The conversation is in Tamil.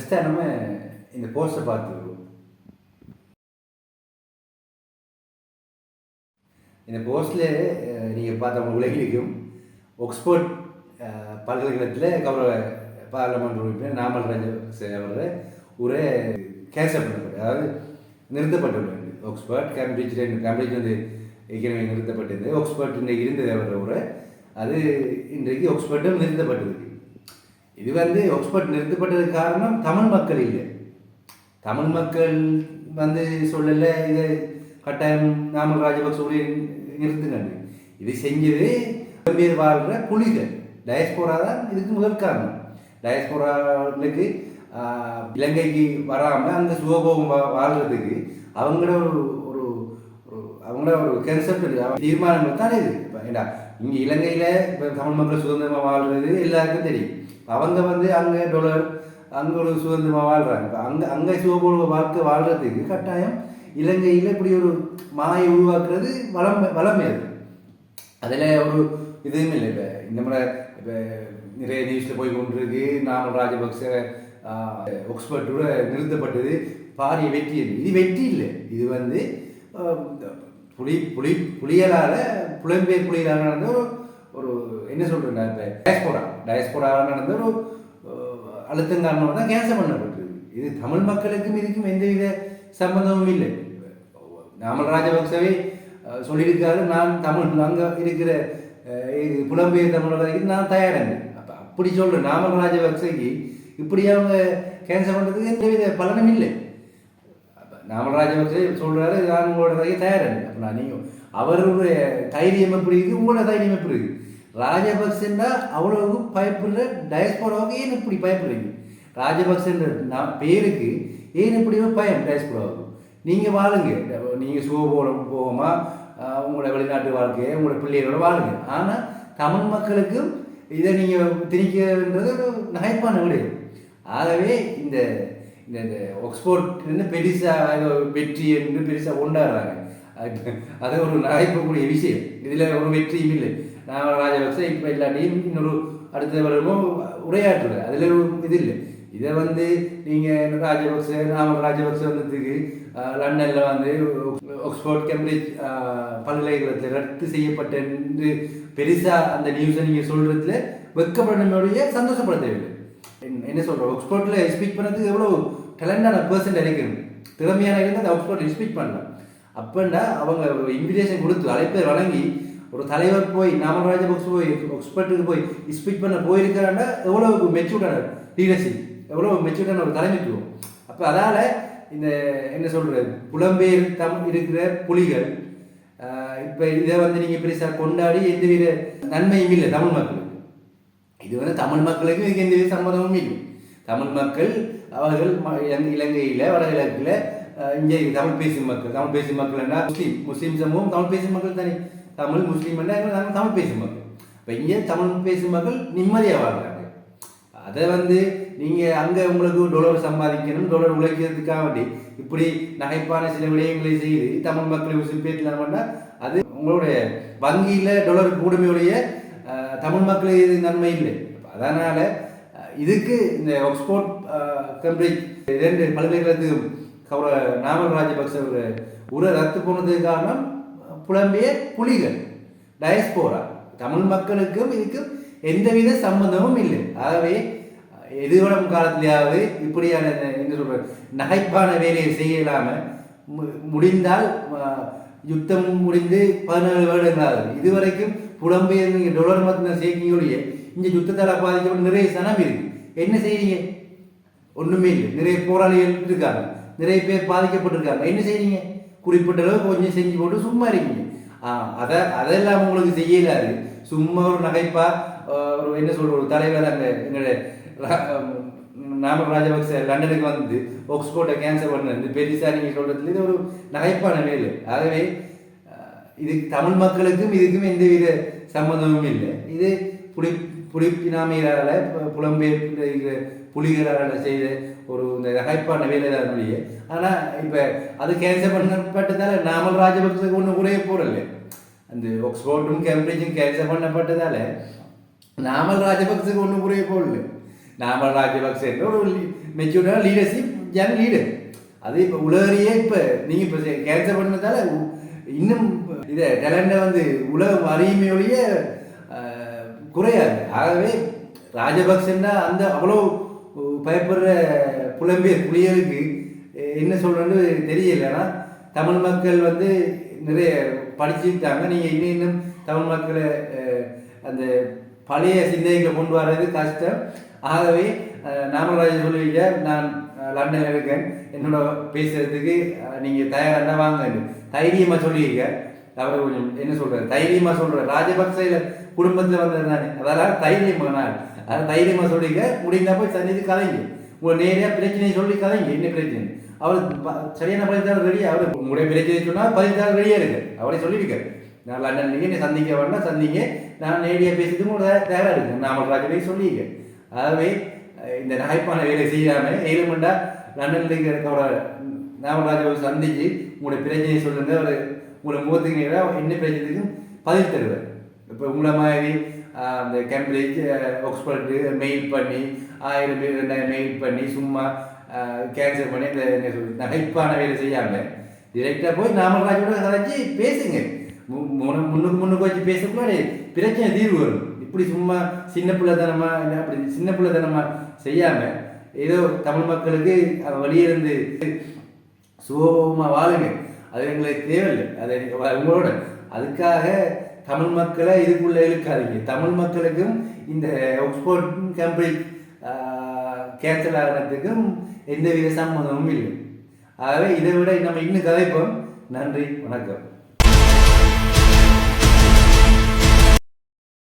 ஃபஸ்ட்டாக நம்ம இந்த போஸ்ட்டை பார்த்துருக்கோம். இந்த போஸ்டில் நீங்கள் பார்த்தவங்க உலகிலும் ஆக்ஸ்போர்ட் பல்கலைக்கழகத்தில் கௌரவ பாராளுமன்ற உறுப்பினர் நாமல் ராஜபக்சே அவர்கள் ஒரு கேன்சல் பண்ணப்பட்டது, அதாவது நிறுத்தப்பட்டுள்ளது. ஆக்ஸ்போர்ட் கேம்பிரிட்ஜ் வந்து ஏற்கனவே நிறுத்தப்பட்டது. ஆக்ஸ்போர்ட் இன்றைக்கு இருந்தது அவரோட உரை, அது இன்றைக்கு ஆக்ஸ்போர்ட்டும் நிறுத்தப்பட்டிருக்கு. இது வந்து ஆக்ஸ்போர்ட் நிறுத்தப்பட்டதுக்கு காரணம் தமிழ் மக்கள் இல்லை. தமிழ் மக்கள் வந்து சொல்லலை இதை கட்டாயம் நாமல் ராஜபக்சே நிறுத்துங்க. இது செஞ்சது பேர் வாழ்கிற புலிகள், டயஸ்போரா தான் இதுக்கு முதல் காரணம். டயஸ்போராவுக்கு இலங்கைக்கு வராமல் அந்த சுகபோகம் வாழ்கிறதுக்கு அவங்களோட ஒரு அவங்களோட ஒரு கன்செப்ட் தீர்மானங்கள் தான் இது. ஏண்டா இங்கே இலங்கையில் இப்போ தமிழ் மக்கள் சுதந்திரமாக வாழ்கிறது எல்லாருக்கும் தெரியும். அவங்க வந்து அங்கே டொலர் அங்கே ஒரு சுதந்திரமாக வாழ்கிறாங்க. இப்போ அங்கே சுகபோக வாழ்க்கை வாழ்கிறதுக்கு கட்டாயம் இலங்கையில் இப்படி ஒரு மாயை உருவாக்குறது வளமே அது. அதில் ஒரு இதுவும் இல்லை. இப்போ இந்த முறை இப்போ நிறைய நியூஸில் போய் கொண்டிருக்கு, நாமல் ராஜபக்சே ஆக்ஸ்போர்ட்டோட நிறுத்தப்பட்டது பாரிய வெற்றி. இது வெற்றி இல்லை, இது வந்து புலிகளால் புலம்பெயர் புலிகளால் நடந்த ஒரு என்ன சொல்கிறேன், இப்போ டயஸ்போராவில் நடந்த ஒரு அழுத்தம் காரணமாக தான் கேன்சல் பண்ணப்பட்டிருக்கு. இது தமிழ் மக்களுக்கும் இதுக்கும் எந்தவித சம்பந்தமும் இல்லை. நாமல் ராஜபக்சவே சொல்லியிருக்காரு, நான் தமிழ் அங்கே இருக்கிற புலம்பெயர் தமிழர்களுக்கு நான் தயாராங்க. அப்போ அப்படி சொல்கிறேன், நாமல் ராஜபக்சேக்கு இப்படி அவங்க கேன்சல் பண்ணுறதுக்கு எந்தவித பலனும் இல்லை. அப்போ நாமல் ராஜபக்சே சொல்கிறாரு, நான் உங்களோட தயாராங்க. அப்போ நான் நீங்கள் அவருடைய தைரியம் எப்படி இருக்குது, உங்களோட தைரியம் எப்படி இருக்குது? ராஜபக்சேன்னா அவ்வளவு பயப்படுற டயஸ்போராவுக்கு ஏன் இப்படி பயப்படுறீங்க? ராஜபக்சேன்ற நான் பேருக்கு ஏன் இப்படி பயம் டயஸ்போராவுக்கு? நீங்கள் வாழுங்க, நீங்கள் போகமா உங்களோட வெளிநாட்டு வாழ்க்கையை உங்களோட பிள்ளைகளோட வாழுங்க. ஆனால் தமிழ் மக்களுக்கும் இதை நீங்கள் திணிக்கின்றது ஒரு நகைப்பான விடையும். ஆகவே இந்த இந்த ஆக்ஸ்போர்ட் பெருசாக வெற்றி என்று பெருசாக கொண்டாடுறாங்க. அது ஒரு நகைப்பக்கூடிய விஷயம். இதில் ஒரு வெற்றியும் இல்லை. நாமல் ராஜபக்சே இப்போ இல்லாட்டியும் இன்னொரு அடுத்த வருடமும் உரையாற்றுறாரு, அதில் ஒரு இது இல்லை. இதை வந்து நீங்கள் நாமல் ராஜபக்சே வந்ததுக்கு லண்டனில் வந்து ஆக்ஸ்போர்ட் கேம்பிரிட்ஜ் பல்கலைக்கழகத்தில் ரத்து செய்யப்பட்ட என்று பெருசாக அந்த நியூஸை நீங்கள் சொல்கிறதுல வெட்கப்படணுடைய சந்தோஷப்பட தேவையில்லை. என்ன சொல்கிறோம், ஆக்ஸ்போர்ட்டில் ஸ்பீக் பண்ணுறதுக்கு எவ்வளோ டேலண்டான பர்சன்ட் இருக்கணும், திறமையான இருந்தால் அந்த ஆக்ஸ்போர்ட் ஸ்பீக் பண்ணலாம். அப்படின்னா அவங்க ஒரு இன்விடேஷன் கொடுத்து அழைப்பை வழங்கி ஒரு தலைவர் போய் நாமல் ராஜபக்சே போய் ஆக்ஸ்போர்ட்டுக்கு போய் ஸ்பீக் பண்ண போயிருக்கிறாண்டா எவ்வளோ மெச்சூர்டான லீடர்ஷிப், எவ்வளோ மெச்சூர்டான ஒரு தலைமைத்துவம். அப்போ அதால் இந்த என்ன சொல்கிறது, புலம்பெயர் இருக்கிற புலிகள் இப்போ இதை வந்து நீங்கள் பெருசாக கொண்டாடி எந்தவித நன்மையும் இல்லை தமிழ் மக்களுக்கு. இது வந்து தமிழ் மக்களுக்கு இதுக்கு எந்தவித சம்மதமும் இல்லை. தமிழ் மக்கள் அவர்கள் இலங்கையில் வடகிழக்கில் இங்கே தமிழ் பேசும் மக்கள்னா முஸ்லீம் சமூகம் தமிழ் பேசும் மக்கள் தானே. தமிழ் முஸ்லீம் நாங்கள் தமிழ் பேசும் மக்கள். இப்போ இங்கே தமிழ் பேசும் மக்கள் நிம்மதியாக வாழ்கிறாங்க. அதை வந்து நீங்கள் அங்கே உங்களுக்கு டொலர் சம்பாதிக்கணும், டொலர் உழைக்கிறதுக்காக வேண்டி இப்படி நகைப்பான சில விடயங்களை செய்து தமிழ் மக்களை உசுப்பேற்றலாம்னா அது உங்களுடைய வங்கியில் டொலர் கூடுமையுடைய தமிழ் மக்களுக்கு இது நன்மை இல்லை. அதனால் இதுக்கு இந்த ஆக்ஸ்போர்ட் கேம்பிரிட்ஜ் 2 பல்கலைக்கழகத்துக்கும் கௌரவ நாமல் ராஜபக்சே உரை ரத்து போனதுக்கு காரணம் புலம்பெயர் புலிகள், டயஸ்போரா. தமிழ் மக்களுக்கும் இதுக்கும் எந்தவித சம்பந்தமும் இல்லை. ஆகவே எதிர்வரும் காலத்திலேயாவது இப்படியான என்ன சொல்ற நகைப்பான வேலையை செய்யலாமல் முடிந்தால் யுத்தம் முடிந்து 17 வருடங்களாக இதுவரைக்கும் புலம்பெயர் நீங்கள் டொலர் மத்தின சேர்க்கையோடைய இந்த யுத்தத்தால் பாதிக்கப்பட்ட நிறைய சனம் இருக்கு. என்ன செய்றீங்க? ஒன்றுமே இல்லை. நிறைய போராளிகள் இருக்காங்க, நிறைய பேர் பாதிக்கப்பட்டிருக்காங்க. என்ன செய்றீங்க? குறிப்பிட்ட அளவு கொஞ்சம் செஞ்சு போட்டு சும்மா இருக்கீங்க. அதெல்லாம் உங்களுக்கு செய்யலாது. சும்மா ஒரு நகைப்பா ஒரு என்ன சொல்ற ஒரு தலைவர் அங்கே எங்களுடைய நாமல் ராஜபக்சே லண்டனுக்கு வந்து ஆக்ஸ்போர்ட்டை கேன்சல் பண்ணது பெருசாக நீங்கள் சொல்கிறதுல இது ஒரு நகைப்பான வேலை. ஆகவே இது தமிழ் மக்களுக்கும் இதுக்கும் எந்தவித சம்மந்தமும் இல்லை. இது புலிப்பினாமிகளால் புலம்பெயர் புலிகளால் செய்த ஒரு இந்த நகைப்பான வேலை தான் இல்லையே. ஆனால் இப்போ அது கேன்சல் பண்ணப்பட்டதால் நாமல் ராஜபக்சேக்கு ஒன்றும் குறைய போகிறல்ல. அந்த ஆக்ஸ்போர்ட்டும் கேம்பிரிட்ஜும் கேன்சல் பண்ணப்பட்டதால் நாமல் ராஜபக்சேக்கு ஒன்றும் குறைய போடல. நாமல் ராஜபக்சே ஒரு மெச்சூர்டான லீடர்ஷிப் யங் லீடர். அது இப்போ உலகறியே இப்போ நீங்கள் இப்போ கேன்சல் பண்ணதால இன்னும் இதை டேலண்டை வந்து உலகம் அறியுமையோடைய குறையாது. ஆகவே ராஜபக்சன்னா அந்த அவ்வளோ பயப்படுற புலம்பெயர் புலிகளுக்கு என்ன சொல்கிறேன்னு தெரியல. ஆனால் தமிழ் மக்கள் வந்து நிறைய படிச்சுட்டாங்க. நீங்கள் இன்னும் தமிழ் மக்களை அந்த பழைய சிந்தனைகளை கொண்டு வர்றது கஷ்டம். ஆகவே நாமராஜ் சொல்லிக்க நான் லண்டனில் இருக்கேன், என்னோட பேசுறதுக்கு நீங்கள் தயாராக வாங்க தைரியமாக சொல்லியிருக்க. அவர் கொஞ்சம் என்ன சொல்கிறார், தைரியமாக சொல்கிறார். ராஜபக்சையில் குடும்பத்தில் வந்தது தானே, அதெல்லாம் தைரியமாக நான் அதை தைரியமாக சொல்லிக்க. முடிந்தால் போய் சந்தித்து கதைங்க, உங்களை நேராக பிரச்சனையை சொல்லி கதைங்க. என்ன பிரச்சனை அவர் சரியான பதில்தாள் ரெடியாக, அவர் உங்களுடைய பிரச்சனை சொன்னால் பதில்தாள் ரெடியாக இருக்கு. அவரே சொல்லியிருக்காரு, நான் லண்டன் நீங்கள் சந்திக்க வேண்டாம், சந்திங்க, நான் நேரடியாக பேசுறதுக்கு உங்களோட தயாராக இருக்கேன். நாமல் ராஜபை சொல்லியிருக்கேன். ஆகவே இந்த நகைப்பான வேலை செய்யாமல் ஏழுமண்டா லண்டனில் இருக்கிற நாமல் ராஜாவை சந்திச்சு உங்களுடைய பிரச்சனையை சொல்லுங்கள். அவர் உங்களை முகத்துக்கு என்ன பிரச்சனைக்கும் பதில் தருவார். இப்போ உங்களை மாதிரி அந்த கேம்பிரிட்ஜ் ஆக்ஸ்போர்டு மெயில் பண்ணி 1000 பேர் 2000 மெயில் பண்ணி சும்மா கேன்சல் பண்ணி இந்த என்ன சொல்றது நகைப்பான வேலை செய்யாமல் டிரெக்டாக போய் நாமல் ராஜோட கதைச்சி பேசுங்க. முன்னுக்கு வச்சு பேசக்கூடாது, பிரச்சனை தீர்வு வரும். இப்படி சும்மா சின்ன பிள்ளைத்தனமாக இல்லை, அப்படி சின்ன பிள்ளைத்தனமாக செய்யாமல் ஏதோ தமிழ் மக்களுக்கு வெளியிருந்து சுகமாக வாழுங்க. அது எங்களுக்கு தேவையில்லை, அது உங்களோட. அதுக்காக தமிழ் மக்களை இதுக்குள்ளே இழுக்காதீங்க. தமிழ் மக்களுக்கும் இந்த ஆக்ஸ்போர்ட் கேம்பிரிட்ஜ் கேன்சல் ஆகிறதுக்கும் எந்தவித சம்மந்தமும் இல்லை. ஆகவே இதை விட நம்ம இன்னும் கதைப்போம். நன்றி, வணக்கம்.